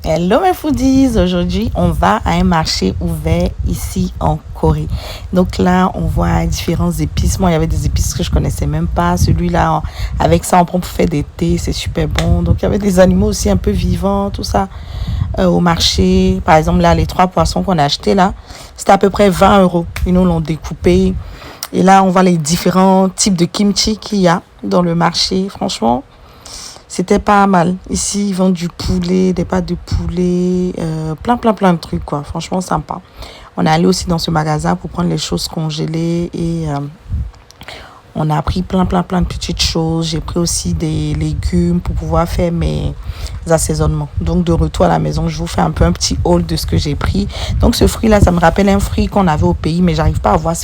Hello mes foodies, aujourd'hui on va à un marché ouvert ici en Corée. Donc là on voit différentes épices. Moi il y avait des épices que je connaissais même pas. Celui-là avec ça on prend pour faire des thés, c'est super bon. Donc il y avait des animaux aussi un peu vivants, tout ça au marché. Par exemple là les trois poissons qu'on a achetés là, c'était à peu près 20 €. Ils nous l'ont découpé. Et là on voit les différents types de kimchi qu'il y a dans le marché. Franchement c'était pas mal. Ici, ils vendent du poulet, des pâtes de poulet, plein de trucs, quoi. Franchement, sympa. On est allé aussi dans ce magasin pour prendre les choses congelées et on a pris plein de petites choses. J'ai pris aussi des légumes pour pouvoir faire mes assaisonnements. Donc, de retour à la maison, je vous fais un peu un petit haul de ce que j'ai pris. Donc, ce fruit-là, ça me rappelle un fruit qu'on avait au pays, mais j'arrive pas à voir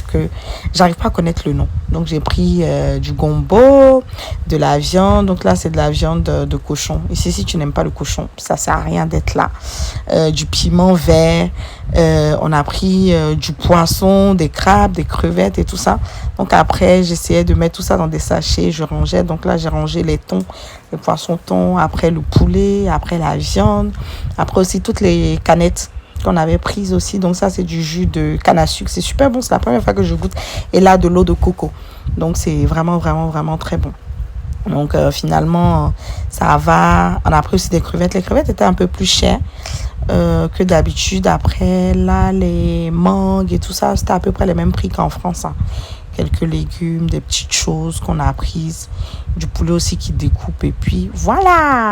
j'arrive pas à connaître le nom. Donc, j'ai pris du gombo, de la viande. Donc, là, c'est de la viande de cochon. Ici, si tu n'aimes pas le cochon, ça sert à rien d'être là. Du piment vert. On a pris du poisson, des crabes, des crevettes et tout ça. Donc après, j'essayais de mettre tout ça dans des sachets, je rangeais. Donc là, j'ai rangé les thons, les poissons thons, après le poulet, après la viande, après aussi toutes les canettes qu'on avait prises aussi. Donc ça, c'est du jus de canne à sucre. C'est super bon, c'est la première fois que je goûte. Et là, de l'eau de coco. Donc c'est vraiment très bon. Donc finalement, ça va. On a pris aussi des crevettes. Les crevettes étaient un peu plus chères que d'habitude. Après, là, les mangues et tout ça, c'était à peu près les mêmes prix qu'en France, hein. Quelques légumes, des petites choses qu'on a prises, du poulet aussi qui découpe. Et puis voilà.